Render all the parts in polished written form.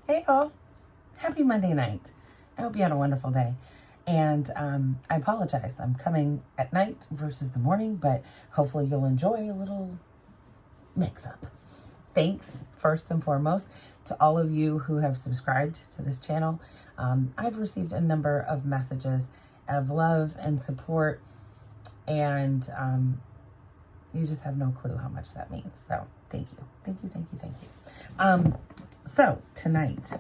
Hey all, happy Monday night. I hope you had a wonderful day. And I apologize. I'm coming at night versus the morning, but hopefully you'll enjoy a little mix up. Thanks, first and foremost, to all of you who have subscribed to this channel. I've received a number of messages of love and support, and you just have no clue how much that means. So thank you. Thank you, thank you, thank you. So tonight,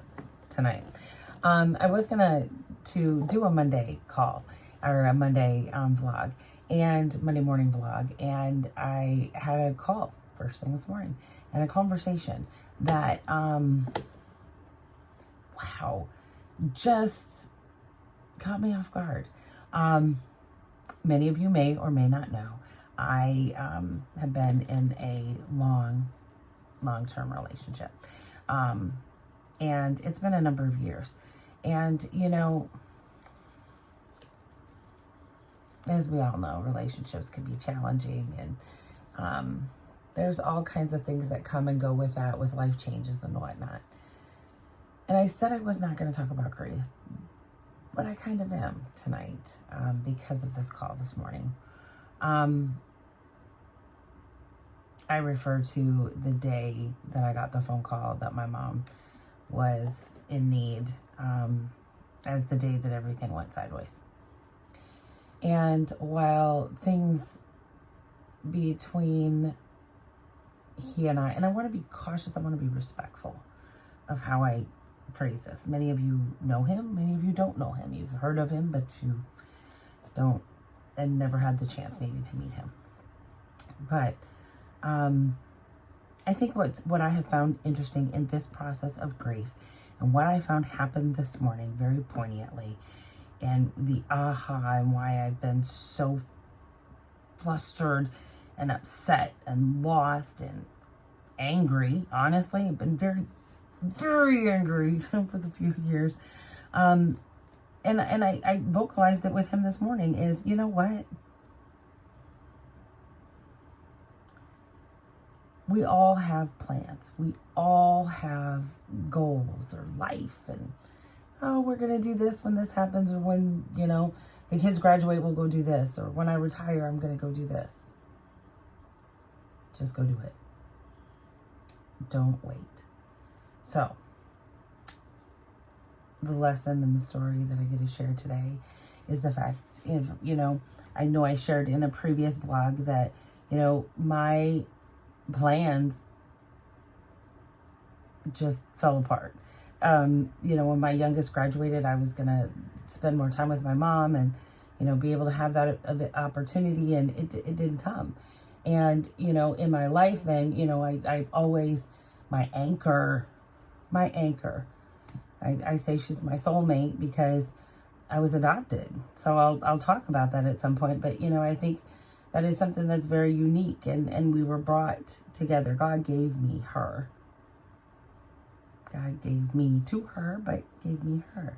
I was gonna to do a Monday call or a Monday vlog and Monday morning vlog, and I had a call first thing this morning and a conversation that wow, just caught me off guard. Many of you may or may not know, I have been in a long-term relationship. And it's been a number of years. And, you know, as we all know, relationships can be challenging, and there's all kinds of things that come and go with that, with life changes and whatnot. And I said I was not going to talk about grief, but I kind of am tonight because of this call this morning. I refer to the day that I got the phone call that my mom was in need as the day that everything went sideways. And while things between he and I want to be cautious, I want to be respectful of how I phrase this. Many of you know him, many of you don't know him. You've heard of him, but you don't, and never had the chance maybe to meet him. But I think what I have found interesting in this process of grief, and what I found happened this morning very poignantly, and the aha and why I've been so flustered and upset and lost and angry. Honestly, I've been very, very angry for the few years. And I vocalized it with him this morning is, you know what? We all have plans. We all have goals or life, and oh, we're going to do this when this happens, or when, you know, the kids graduate, we'll go do this, or when I retire, I'm going to go do this. Just go do it. Don't wait. So, the lesson and the story that I get to share today is the fact, if, you know I shared in a previous blog that, you know, my plans just fell apart. You know, when my youngest graduated, I was going to spend more time with my mom and, you know, be able to have that opportunity, and it didn't come. And, you know, in my life then, you know, I always, my anchor, I say she's my soulmate because I was adopted. So I'll talk about that at some point. But, you know, I think that is something that's very unique, and we were brought together. God gave me her. God gave me to her, but gave me her.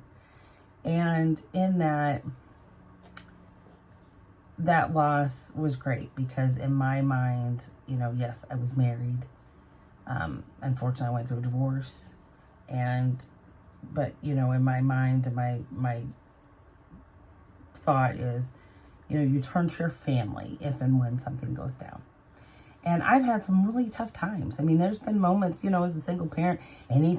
And in that loss was great because in my mind, you know, yes, I was married. Unfortunately, I went through a divorce, but you know, in my mind, my thought is, you know, you turn to your family if and when something goes down. And I've had some really tough times. I mean, there's been moments, you know, as a single parent, any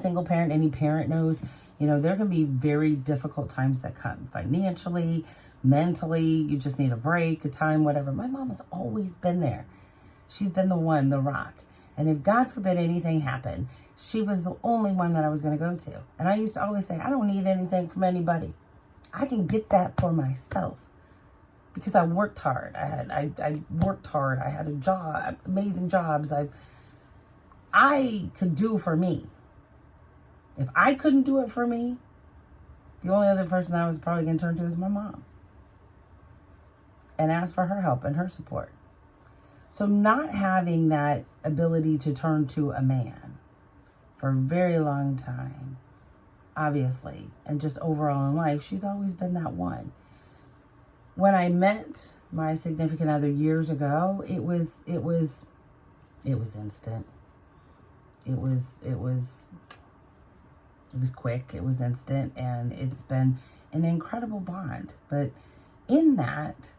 parent knows, you know, there can be very difficult times that come financially, mentally. You just need a break, a time, whatever. My mom has always been there. She's been the one, the rock. And if God forbid anything happened, she was the only one that I was going to go to. And I used to always say, I don't need anything from anybody. I can get that for myself. Because I worked hard. I worked hard. I had a job, amazing jobs. I could do for me. If I couldn't do it for me, the only other person I was probably going to turn to is my mom. And ask for her help and her support. So not having that ability to turn to a man for a very long time, obviously, and just overall in life, she's always been that one. When I met my significant other years ago, it was instant. It was It was quick, it was instant, and it's been an incredible bond. But in that,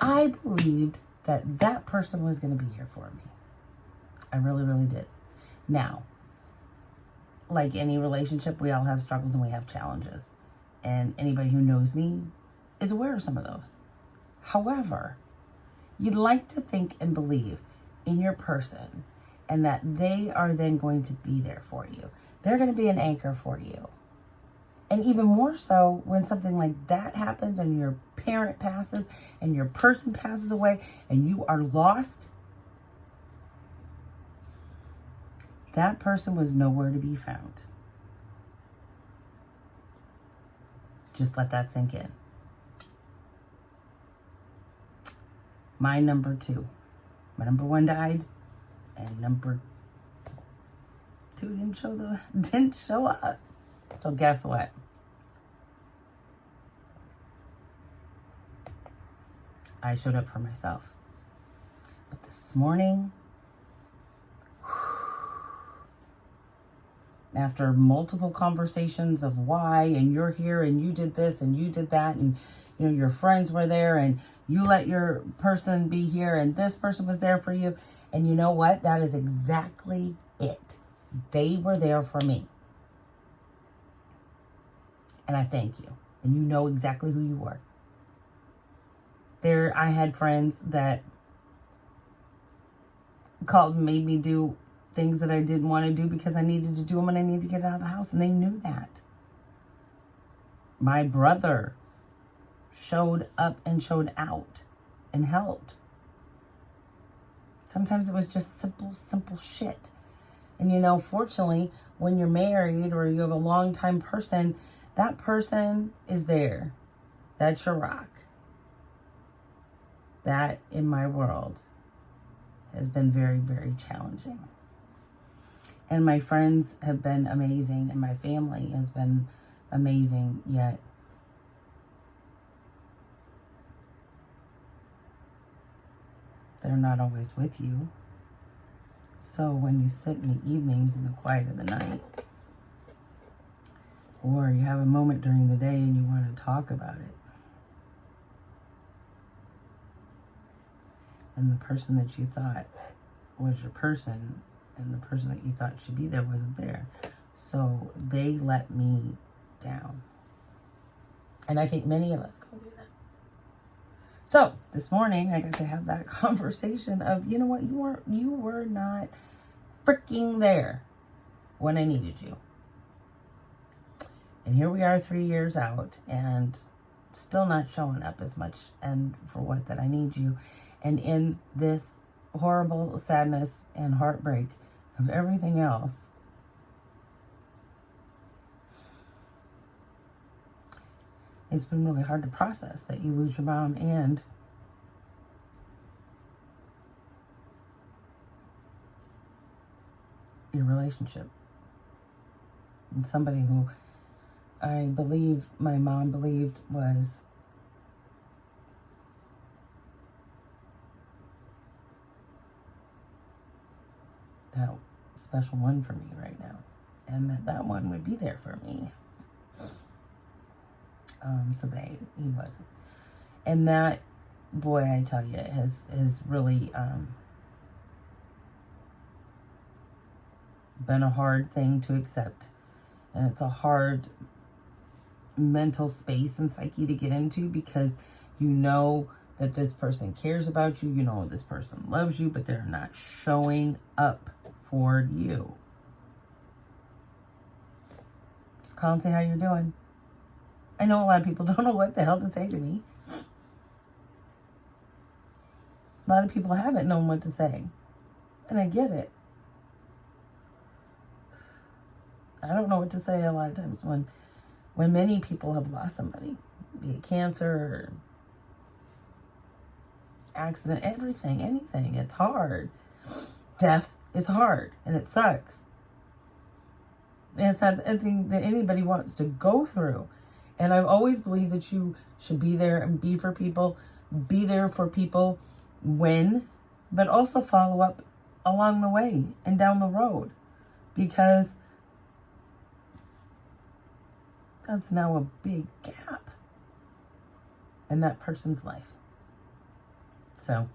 I believed that that person was going to be here for me. I really, really did. Now, like any relationship, we all have struggles and we have challenges. And anybody who knows me is aware of some of those. However, you'd like to think and believe in your person and that they are then going to be there for you. They're going to be an anchor for you. And even more so when something like that happens and your parent passes and your person passes away and you are lost, that person was nowhere to be found. Just let that sink in. My number 2. My number 1 died, and number 2 didn't show up. So guess what? I showed up for myself. But this morning, after multiple conversations of why, and you're here, and you did this, and you did that, and your friends were there, and you let your person be here, and this person was there for you, and you know what? That is exactly it. They were there for me. And I thank you. And you know exactly who you were. I had friends that called and made me do things that I didn't want to do because I needed to do them and I needed to get out of the house. And they knew that. My brother showed up and showed out and helped. Sometimes it was just simple shit. And fortunately, when you're married or you have a long-time person, that person is there. That's your rock. That, in my world, has been very, very challenging. And my friends have been amazing, and my family has been amazing, yet they're not always with you. So when you sit in the evenings in the quiet of the night, or you have a moment during the day and you want to talk about it, and the person that you thought was your person and the person that you thought should be there wasn't there. So they let me down. And I think many of us go through that. So this morning I got to have that conversation of, you know what, you were not freaking there when I needed you. And here we are 3 years out and still not showing up as much and for what that I need you. And in this horrible sadness and heartbreak of everything else, it's been really hard to process that you lose your mom and your relationship. And somebody who I believe my mom believed was that special one for me right now. And that one would be there for me. So he wasn't. And that, boy, I tell you, has really been a hard thing to accept. And it's a hard mental space and psyche to get into because you know that this person cares about you. You know this person loves you, but they're not showing up for you. Just call and say how you're doing. I know a lot of people don't know what the hell to say to me. A lot of people haven't known what to say. And I get it. I don't know what to say a lot of times when many people have lost somebody, be it cancer or accident, everything, anything. It's hard. Death is hard and it sucks. And it's not anything that anybody wants to go through. And I've always believed that you should be there and be for people, be there for people when, but also follow up along the way and down the road. because that's now a big gap in that person's life. So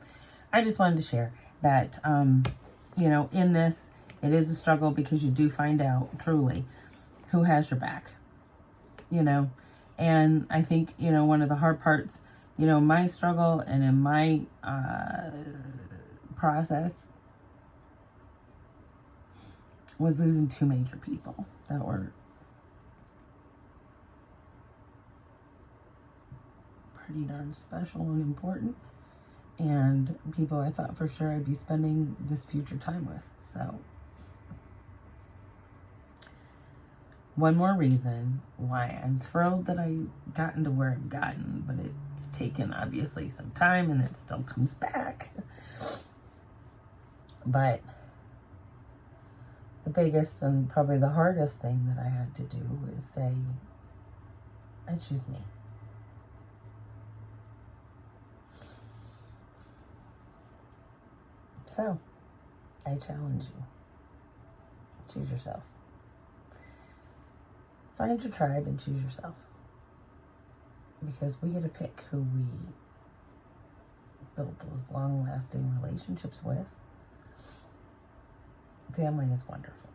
I just wanted to share that, in this, it is a struggle because you do find out truly who has your back, and I think, one of the hard parts, my struggle and in my process was losing two major people that were pretty darn special and important, and people I thought for sure I'd be spending this future time with. So one more reason why I'm thrilled that I gotten to where I've gotten, but it's taken obviously some time and it still comes back. But the biggest and probably the hardest thing that I had to do is say, I choose me. So, I challenge you. Choose yourself. Find your tribe and choose yourself. Because we get to pick who we build those long-lasting relationships with. Family is wonderful.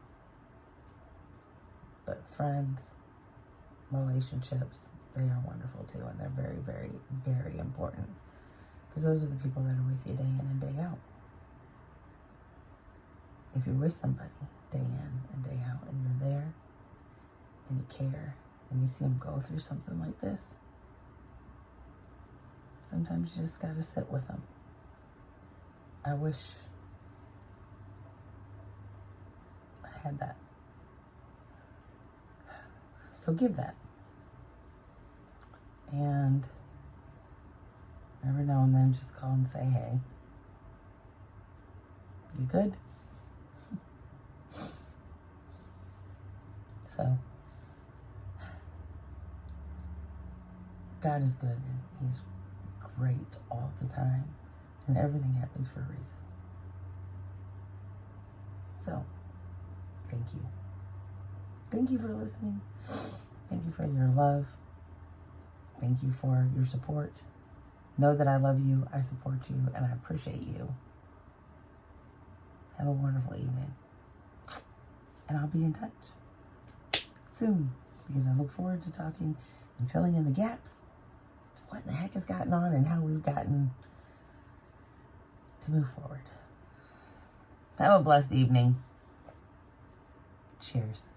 But friends, relationships, they are wonderful too. And they're very, very, very important. Because those are the people that are with you day in and day out. If you're with somebody day in and day out and you're there and you care and you see them go through something like this, sometimes you just got to sit with them. I wish I had that. So give that. And every now and then just call and say, hey, you good? So, God is good and He's great all the time, and everything happens for a reason. So, thank you. Thank you for listening. Thank you for your love. Thank you for your support. Know that I love you, I support you, and I appreciate you. Have a wonderful evening. And I'll be in touch soon, because I look forward to talking and filling in the gaps to what the heck has gotten on and how we've gotten to move forward. Have a blessed evening. Cheers.